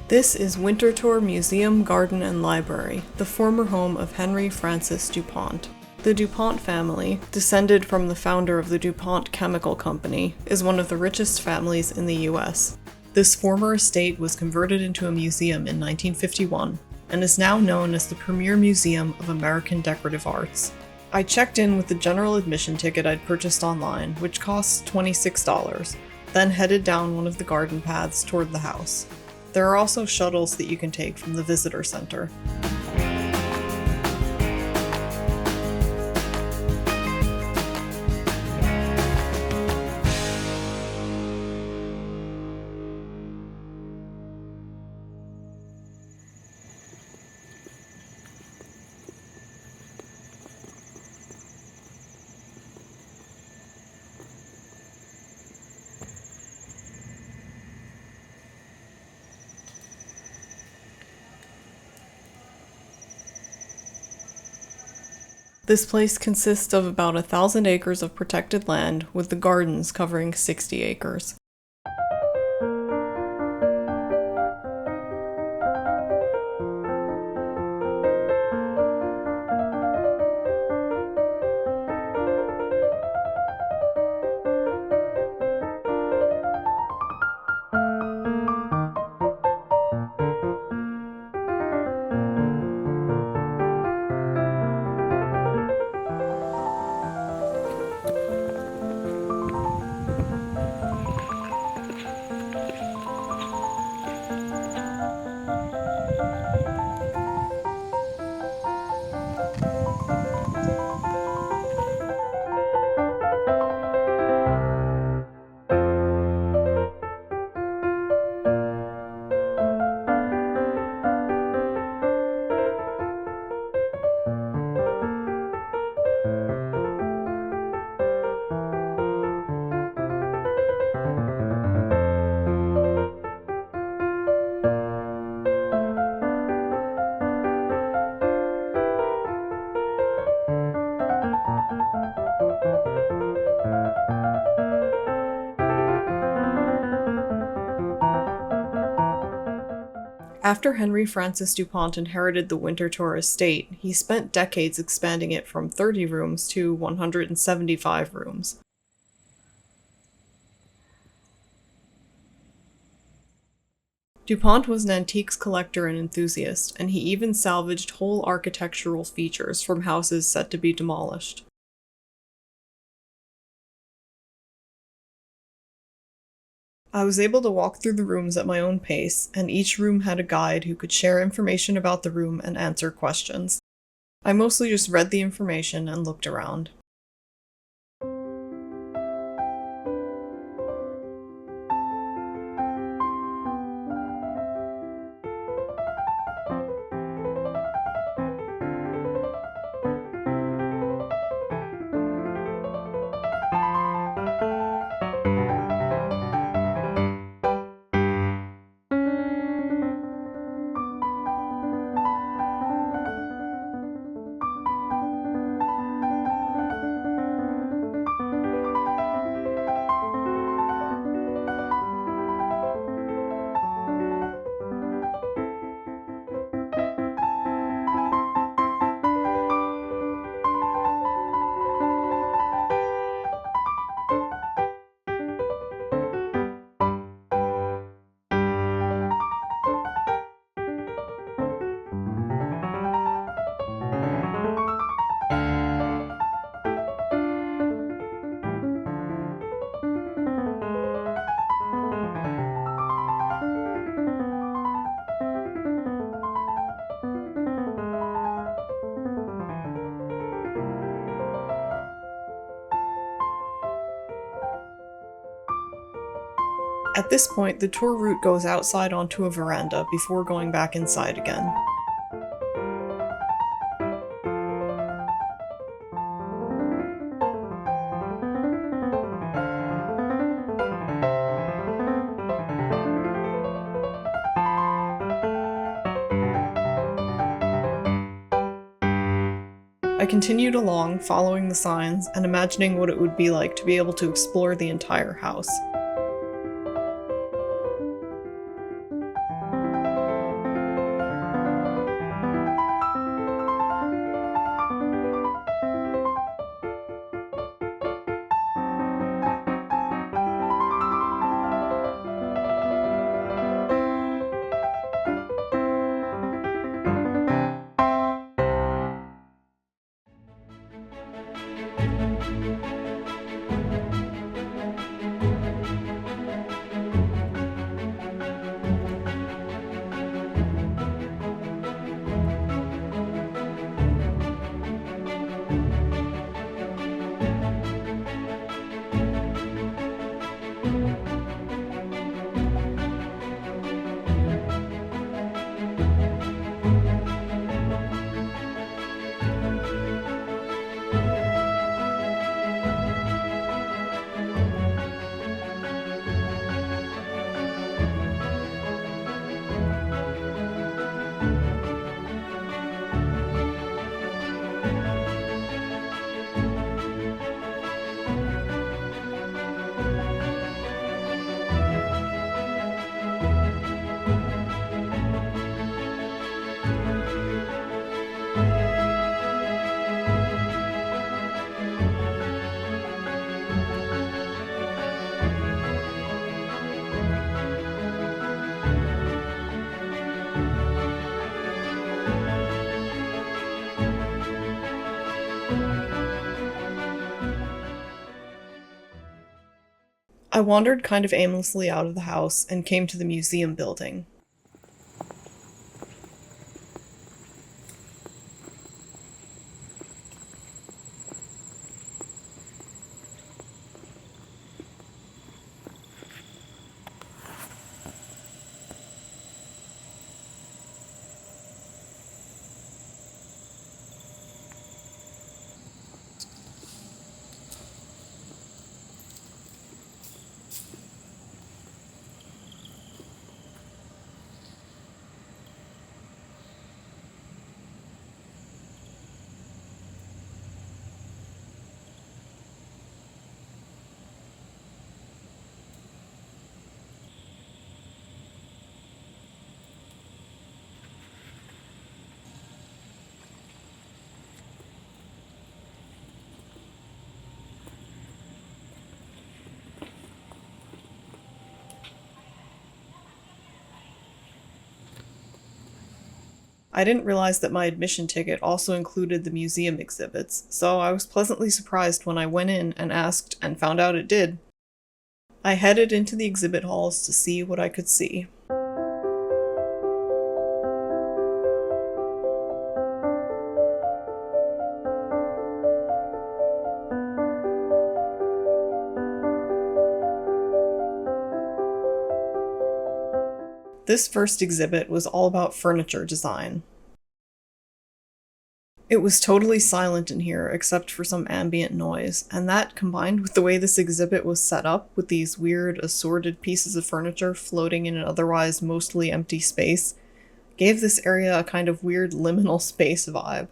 This is Winterthur Museum, Garden, and Library, the former home of Henry Francis DuPont. The DuPont family, descended from the founder of the DuPont Chemical Company, is one of the richest families in the U.S. This former estate was converted into a museum in 1951 and is now known as the premier museum of American decorative arts. I checked in with the general admission ticket I'd purchased online, which costs $26, then headed down one of the garden paths toward the house. There are also shuttles that you can take from the visitor center. This place consists of about 1,000 acres of protected land, with the gardens covering 60 acres. After Henry Francis DuPont inherited the Winterthur estate, he spent decades expanding it from 30 rooms to 175 rooms. DuPont was an antiques collector and enthusiast, and he even salvaged whole architectural features from houses set to be demolished. I was able to walk through the rooms at my own pace, and each room had a guide who could share information about the room and answer questions. I mostly just read the information and looked around. At this point, the tour route goes outside onto a veranda before going back inside again. I continued along, following the signs and imagining what it would be like to be able to explore the entire house. I wandered kind of aimlessly out of the house and came to the museum building. I didn't realize that my admission ticket also included the museum exhibits, so I was pleasantly surprised when I went in and asked and found out it did. I headed into the exhibit halls to see what I could see. This first exhibit was all about furniture design. It was totally silent in here except for some ambient noise, and that, combined with the way this exhibit was set up, with these weird, assorted pieces of furniture floating in an otherwise mostly empty space, gave this area a kind of weird liminal space vibe.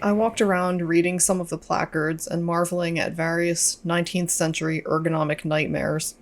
I walked around reading some of the placards and marveling at various 19th century ergonomic nightmares.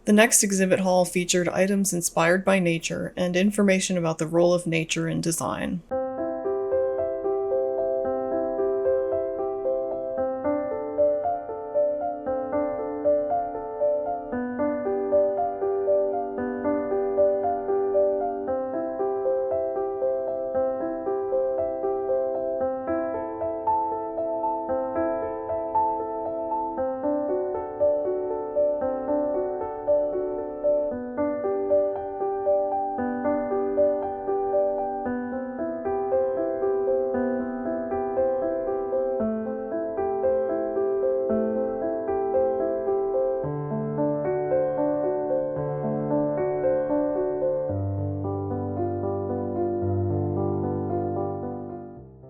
The next exhibit hall featured items inspired by nature and information about the role of nature in design.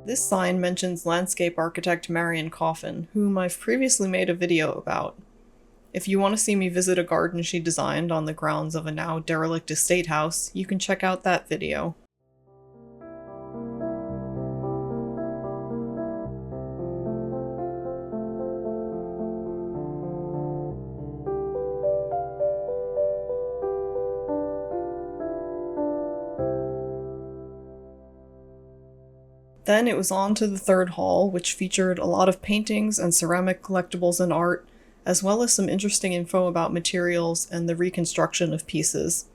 This sign mentions landscape architect Marion Coffin, whom I've previously made a video about. If you want to see me visit a garden she designed on the grounds of a now derelict estate house, you can check out that video. Then it was on to the third hall, which featured a lot of paintings and ceramic collectibles and art, as well as some interesting info about materials and the reconstruction of pieces.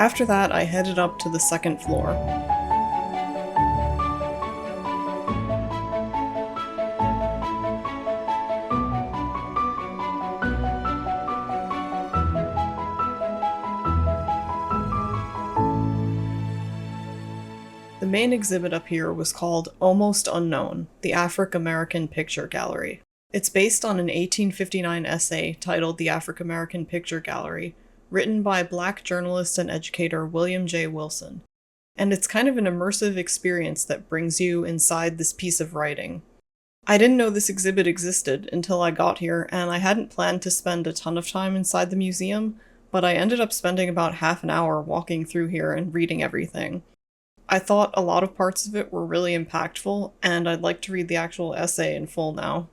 After that, I headed up to the second floor. The main exhibit up here was called Almost Unknown, the African-American Picture Gallery. It's based on an 1859 essay titled The African-American Picture Gallery, written by Black journalist and educator William J. Wilson. And it's kind of an immersive experience that brings you inside this piece of writing. I didn't know this exhibit existed until I got here, and I hadn't planned to spend a ton of time inside the museum, but I ended up spending about half an hour walking through here and reading everything. I thought a lot of parts of it were really impactful, and I'd like to read the actual essay in full now.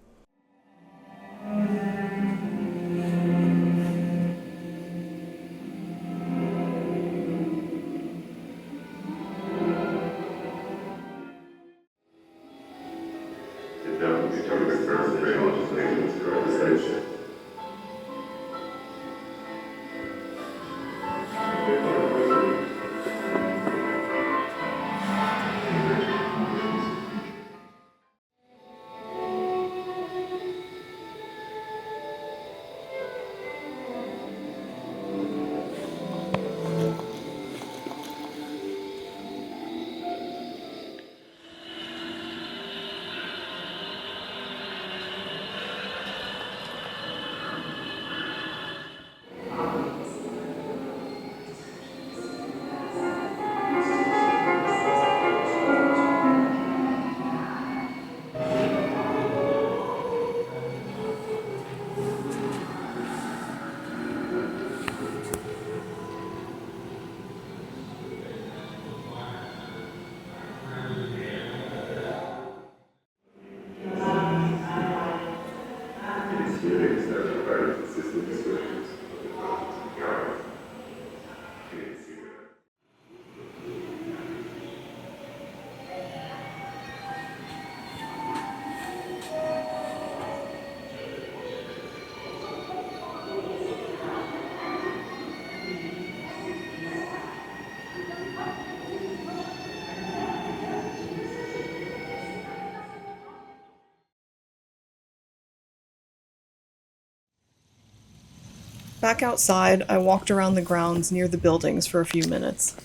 Back outside, I walked around the grounds near the buildings for a few minutes.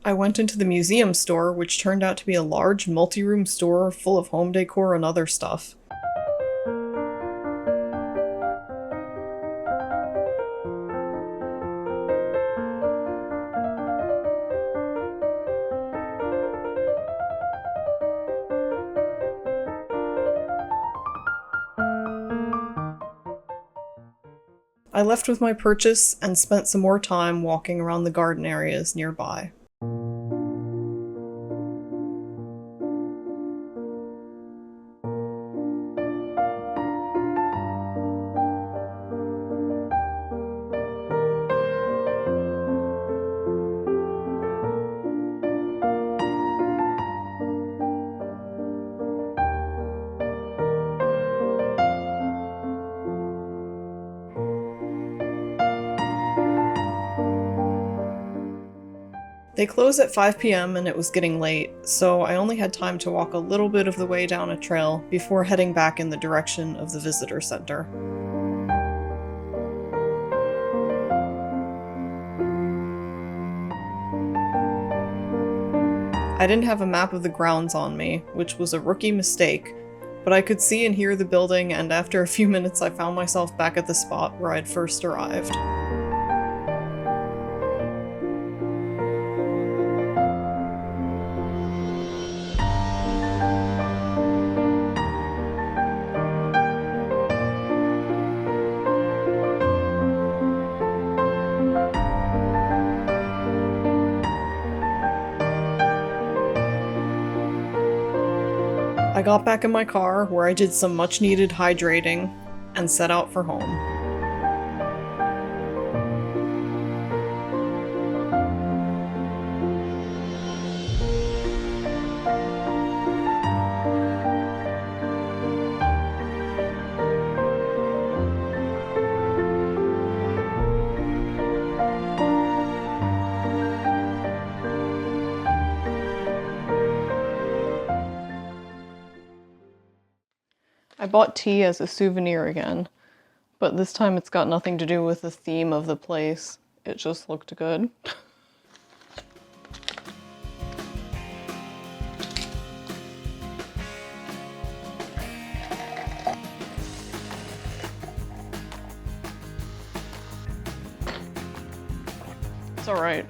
I went into the museum store, which turned out to be a large multi-room store full of home decor and other stuff. I left with my purchase and spent some more time walking around the garden areas nearby. They close at 5 p.m. and it was getting late, so I only had time to walk a little bit of the way down a trail before heading back in the direction of the visitor center. I didn't have a map of the grounds on me, which was a rookie mistake, but I could see and hear the building, and after a few minutes I found myself back at the spot where I'd first arrived. I got back in my car, where I did some much-needed hydrating, and set out for home. I bought tea as a souvenir again, but this time it's got nothing to do with the theme of the place. It just looked good. It's alright.